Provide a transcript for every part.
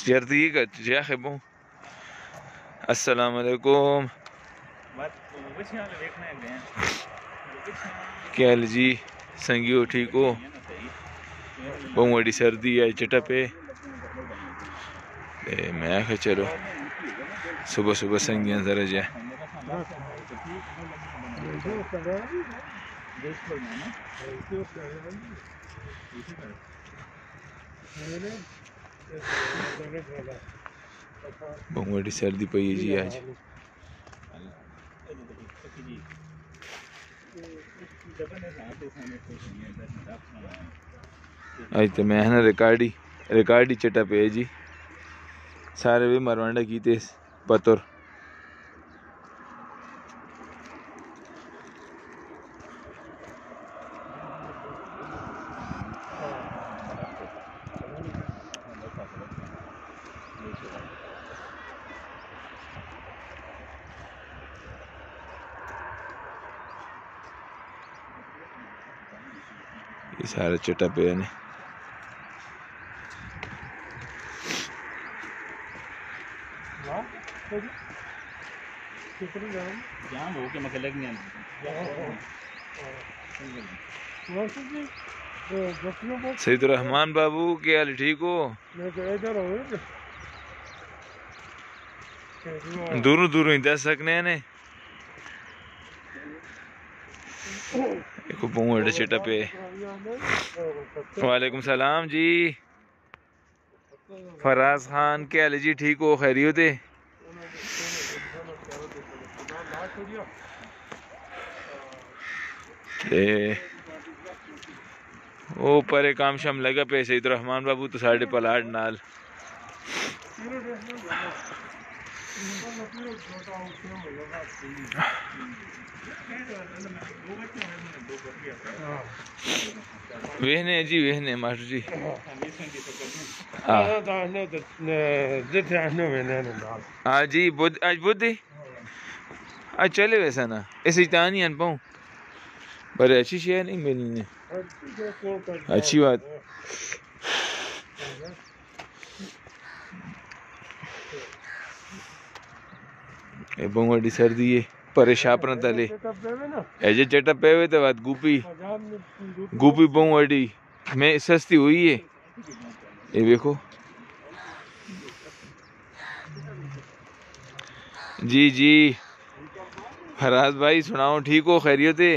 जर्दी का या खबो अस्सलाम वालेकुम क्या हाल जी संगियो ठीक हो। बहुत बड़ी सर्दी है चटा पे मैं आखिर चलो सुबह सुबह संगियां जरा जाए। बहुत बड़ी सर्दी पई है जी आज। आज तो मैं ना रिकॉर्ड ही चटा पे जी सारे भी मरवांडा कीते पतुर ये सारा चटा पे ने सईदुर्रहमान बाबू क्या हाल ठीक हो। दूरों दूरों ही दस सकने ने देखो चटा पे। वालेकुम सलाम जी फराज खान क्या हाल जी ठीक हो खैरियत है। वो परे काम शाम लगा पे सईदुर्रहमान बाबू तो साढ़े पलाट नाल वेहने जी वेहने मास्टर जी हाँ जी बुध आज बुध आज चले वैसा ना ऐसे तानी अन पाऊँ पर अच्छी शेयर नहीं मिलनी अच्छी बात। बहुत बड़ी सर्दी है परेशान तले ऐसे चटा पे तो बात गुपी गुपी बहुत बड़ी मैं सस्ती हुई है ये देखो जी जी फराज भाई सुनाओ ठीक हो खैरियत है।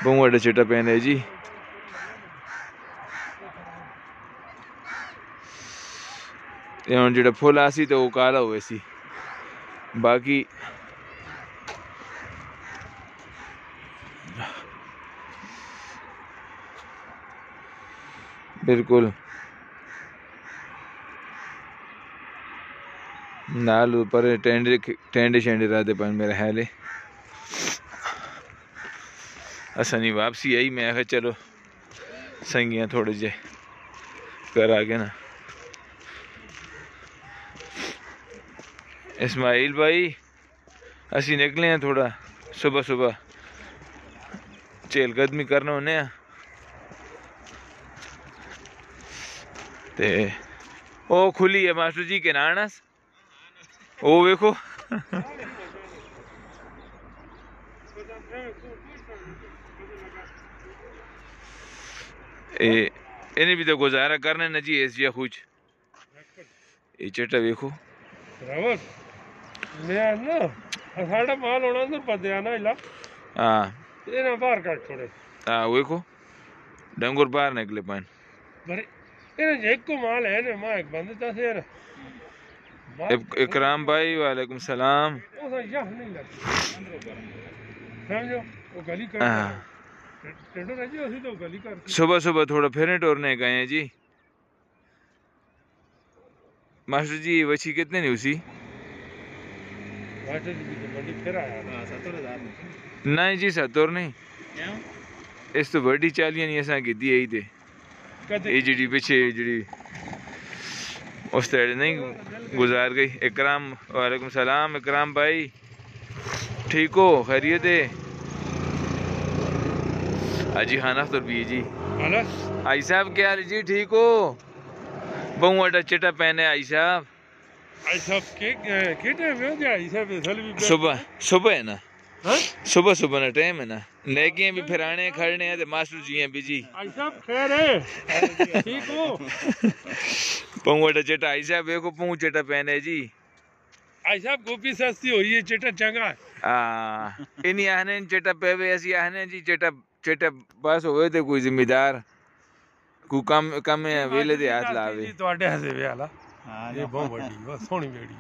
बहुत बड़ा चटा पेन है जी जो फुल आसी तो वो काला हुए सी बाकी बिल्कुल नाल ऊपर टेंडे शेंडे रहते पर मेरा हाल है असनी वापसी आई मैं आखिर चलो संगियां थोड़े जे कर आगे ना। इस्माइल भाई असी निकले हैं थोड़ा सुबह सुबह चहलकदमी करना होने ते ओ खुली है मास्टर जी के नानस ओ देखो इन्हें भी तो गुजारा करने न जी ऐसी कुछ ये चटा देखो साढ़ा माल होना तो पता ना इला हाँ ये ना बाहर काट छोड़े हाँ देखो डंगुर बाहर निकले पान बरे ये एक को माल है ना मां एक बंद था से यार इकराम भाई वालेकुम सलाम वो तो यह नहीं लगता समझो वो गली कर टेंडर है जी उसी तो गली कर सुबह सुबह थोड़ा फेरने टोरने गए हैं जी मास्टर जी वची कितने नहीं उसी मास्टर जी तो मंडी फिर आया 70,000 नहीं जी 70 नहीं इस तो बड़ी चालियां नहीं ऐसा की दी ही थे ये जी पीछे जी उस तरह नहीं गुजार गई। इकराम वालेकुम सलाम इकराम भाई ठीक हो खैरियत है। अजी खाना तो भी जी हाला आई साहब क्या हाल जी, ठीक हो? बहु अड्डा चिट्टा पहने आई साहब। आई साहब के टाइम में हो गया आई साहब सल भी सुबह सुबह है ना, हां सुबह सुबह ना टाइम है ना, लेके भी फिराने खड़ने हैं ते मास्टर जी हैं बिजी। आई साहब खैर है ठीक हो? बहु अड्डा चिट्टा आई साहब देखो, बहु चिट्टा पहने जी। आई साहब गोभी सस्ती हुई है चिट्टा चंगा है। इन्हीं आहने चिट्टा पेवे ऐसी आहने जी, चिट्टा चिट्टा बस होवे ते कोई जिम्मेदार को कम कम वेले दे हाथ लावे। जी ਤੁਹਾਡੇ ਹੱਸੇ ਵੇ ਹਾਲਾ ਇਹ ਬਹੁਤ ਵੱਡੀ ਬਹੁਤ ਸੋਹਣੀ ਬੇੜੀ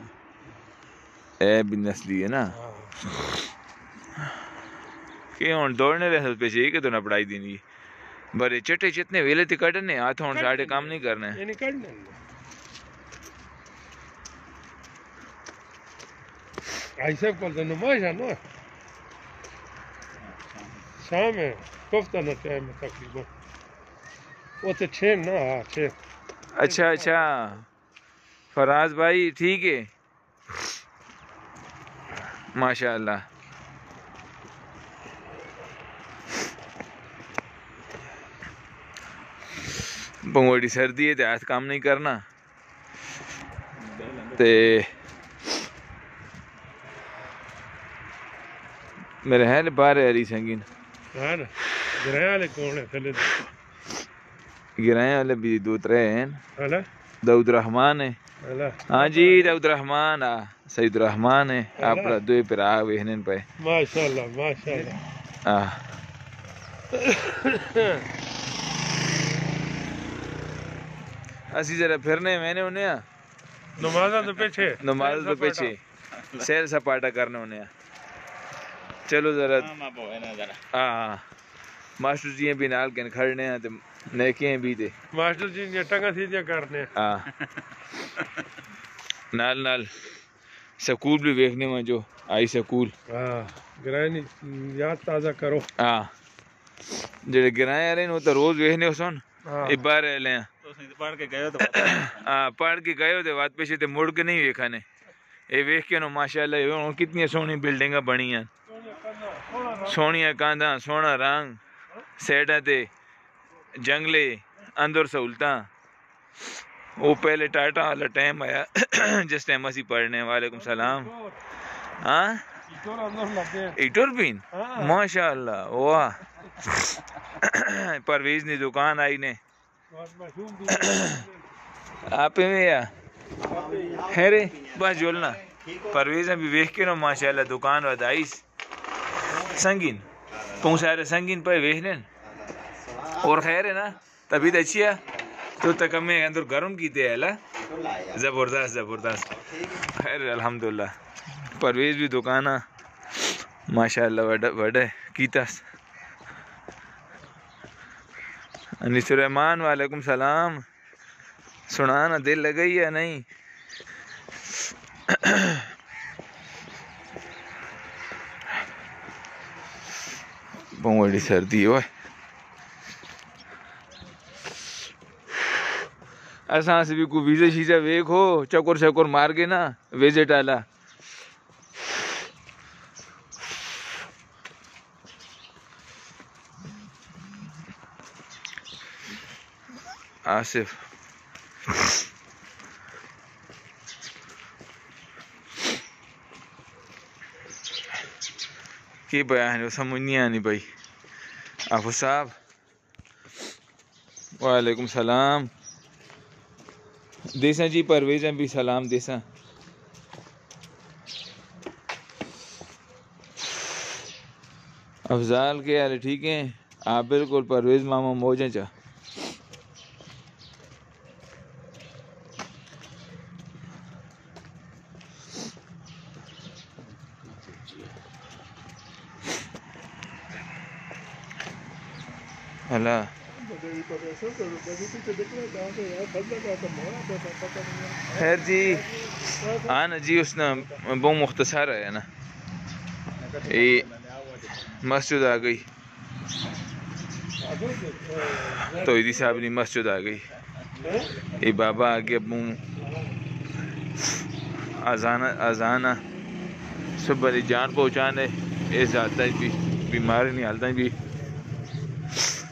ए भी नस्ली है ना कि हुन दौड़ने दे पीछे कि तो ना पढ़ाई देनी बड़े चिट्टे जितने वेले ते कढने हाथ हुन साडे काम नहीं करने ਇਹ ਨਹੀਂ ਕੱਢਣੇ आई साहब को तो नुमाइश है ना शाम है कोफ्ता ना टाइम है तकरीबन वो तो 6 ना हाँ 6। अच्छा अच्छा फराज भाई ठीक है माशाल्लाह। बड़ी सर्दी है ते हाथ काम नहीं करना ते मेरे है बाहर है हरी संगीन हाँ ना गिराया वाले कौन है थले गिराए वाले भी दो त्रे हैं। हाला दाऊद रहमान है। हाला हाँ जी दाऊद रहमान सईद रहमान है आप दो पिरा वेहने पे माशाल्लाह माशाल्लाह। असी जरा फिरने मैंने उन्हें नमाज़ा तो पीछे नमाज तो पीछे सैर सपाटा करने उन्हें चलो जरा हाँ मास्टर जी भी नाल के खड़ने हैं ते नेके भी थे मास्टर जी ने टंगा सीधा करने हाँ नाल नाल स्कूल भी देखने में जो आई स्कूल हाँ गिराए नहीं याद ताज़ा करो हाँ जेडे गिराए आ रहे हैं वो तो रोज देखने हो सुन एक बार ले हैं पढ़ के गए तो हाँ पढ़ के गए हो बात पे ते मुड़ के नहीं देखा ने ये वेख के नो माशाल्लाह कितनी सोहनी बिल्डिंग बनी हैं सोहनिया कांधा सोहना रंग सैडा ते जंगले अंदर सहूलतां वो पहले टाटा वाला टाइम आया जिस टाइम असी पढ़ने वालेकुम सलाम। हाँ इटोरबीन माशाल्लाह वाह परवेज ने दुकान आई ने आप में या है रे बस जोलना परवेज भी वेख के ना माशाल्लाह दुकान वदाइस संगीन पहुँचा संगीन पर वेख लें और खैर है ना तबीयत अच्छी है तो तक हमें अंदर गर्म की थे अला ज़बरदस्त ज़बरदस्त खैर अल्हम्दुलिल्लाह परवेज भी दुकान माशाल्लाह वड़ा कीतास अनिसुरहमान वालेकुम सलाम सुना ना दिल लगा या नहीं बहुत बड़ी सर्दी हो असा से भी कोई वीजा शीजा वेखो चक्कर शक्कर मार के ना विजिट आला आसिफ की बयान समझ नहीं आनी भाई आफू साहब वालेकुम सलाम देसा जी परवेज भी सलाम देसा अफजाल के हाल ठीक है आप बिल्कुल परवेज मामा मौज चा हला खैर जी हाँ ना जी उसने बहुत मुख्तसर है ना ये मस्जिद आ गई तो इदी साहब की मस्जिद आ गई ये बाबा आगे अब अजाना सुबह जान पहुँचाने इस जाता भी बीमार नहीं हालता भी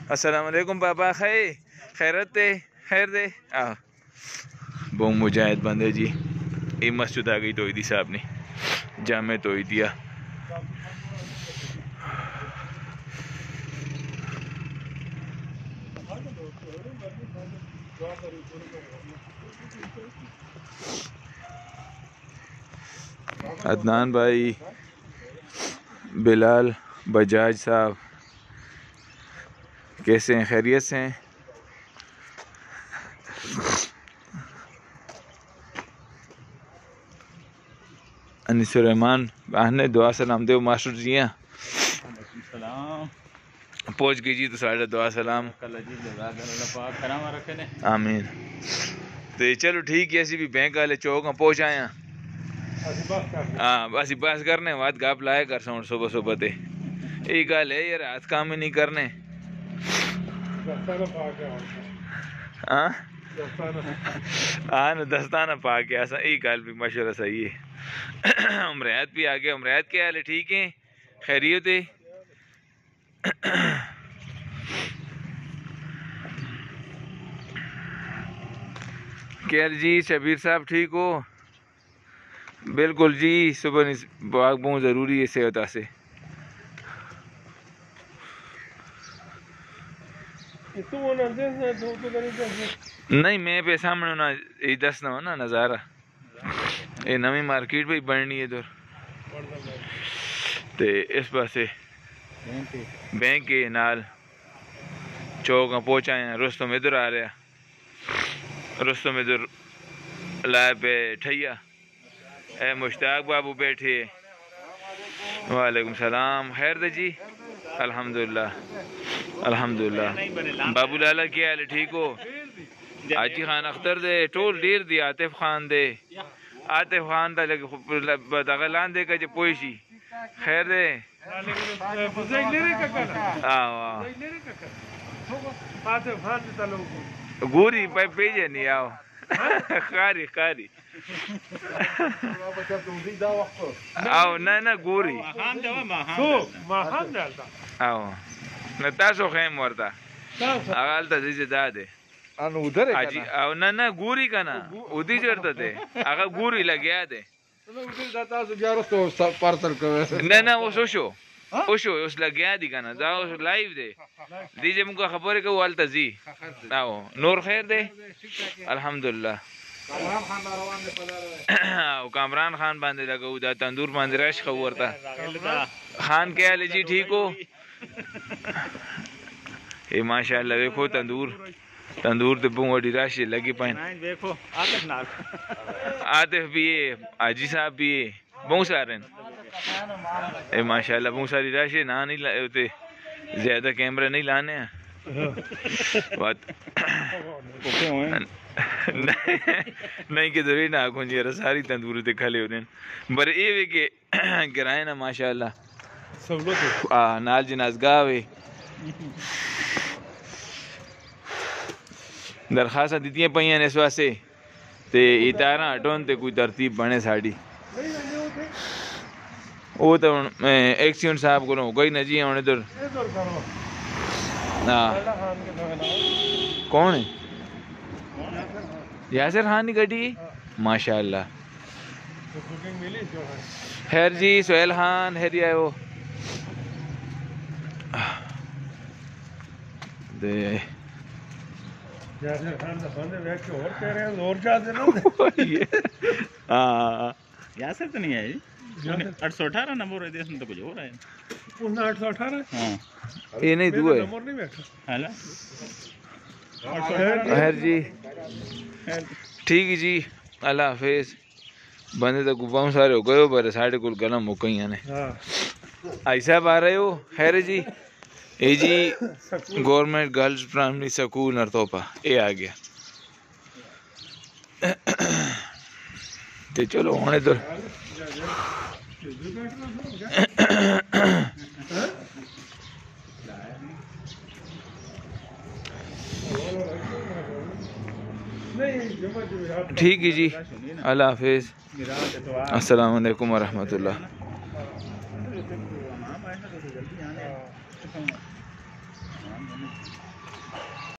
अस्सलाम वालेकुम पापा खैरत दे खैर दे आ बहु मुजाहिद बंदे जी ये मस्जिद आ गई तो दी साहब ने जामे तो दिया अदनान भाई बिलाल बजाज साहब कैसे हैं खैरियत से हैं अनिसुर रहमान आहने दुआ सलाम दे मास्टर जी हैं पहुँच गई जी तो साढ़े दुआ सलाम आमीन तो चलो ठीक है असी भी बैंक वाले चौक पहुँच आए हैं हाँ बस बस करने बाद गप लाया कर सौ सुबह सुबह ते यही गल है यार हाथ काम ही नहीं करने हाँ हाँ दस्ताना पा के ऐसा यही गल भी मशवरा सही है उमरात भी आ गया उमरात क्या हाल है ठीक है खैरियत है क्या जी शबीर साहब ठीक हो बिल्कुल जी सुबह बाग बहुत ज़रूरी है सेहत से नहीं मैं पे सामने ना ये दसना हो ना नज़ारा ये नवी मार्केट भी बननी है इधर ते इस पासे बैंक के नाल चौक पहुँचाए हैं रुस्तम इधर आ रहा रुस्तम इधर लाए पे ठैया ए मुश्ताक बाबू बैठे वालेकुम सलाम खैर दे जी अल्हम्दुलिल्लाह अल्हम्दुलिल्लाह बाबू लाला क्या हाल है ठीक हो हाजी खान अख्तर दे टोल डेर दी आतिफ खान दे आतिफ खान दा लगे लान दे के पोइशी खैर दे गोरी पे पेजे नहीं आओ खारी खारी आओ ना गोरी आओ न तासो खैम वरता अगाल ता जिसे दादे अनु उधर है हाजी आओ ना गोरी का ना उदी जरता थे अगर गोरी लगे दे उधर जाता सो ग्यारह तो पार्सल कर ना वो सोशो ओशो उस लगे दी का ना जाओ लाइव दे दीजिए मुझको खबर है कि वो अलता जी आओ नूर खैर दे अल्हम्दुलिल्लाह कामरान खान बांधे लगा उदा तंदूर बांधे रश खबर था खान क्या हाल जी ठीक हो ये माशाल्लाह देखो तंदूर तो बहुत रश लगी पाइन देखो आतिफ भी है हाजी साहब भी है बहुत सारे ए माशाल्लाह बहुत सारी रश है ना नहीं होते ज्यादा कैमरा नहीं लाने हैं बात नहीं कि जरूरी ना आखो जी सारी तंदूरी ते खाली होने पर ये वे के गिराए ना माशाल्लाह नाल जनाज़गाह वे दरखास्त दी पई इस वास्ते ते इतारा हटोन ते कोई तरतीब बने साड़ी वो तो एक्सीडेंट साहब को हो गई ना जी हूँ इधर हाँ कौन है यासिर खान की गड्डी माशाल्लाह खैर जी सोहेल खान हैरी आयो दे यासिर खान दा बंदे देख के और कह रहे हैं और ज्यादा ना हाँ यासिर तो नहीं है जी 818 नंबर है इसमें तो कुछ हो रहा है उन्हें 818 हां ये नहीं तू है नंबर नहीं बैठा हेलो खैर जी ठीक है जी अल्लाह हाफिज बंदे तो बहुत सारे हो गए पर साढ़े को गलम हो गई ने आई साहब आ रहे हो खैर जी ये जी गवर्नमेंट गर्ल्स प्राइमरी स्कूल नरतोपा ये आ गया ते चलो हूँ इधर ठीक है जी अल्लाह हाफिज अस्सलाम वालेकुम वरहमतुल्लाह ध्यान देना।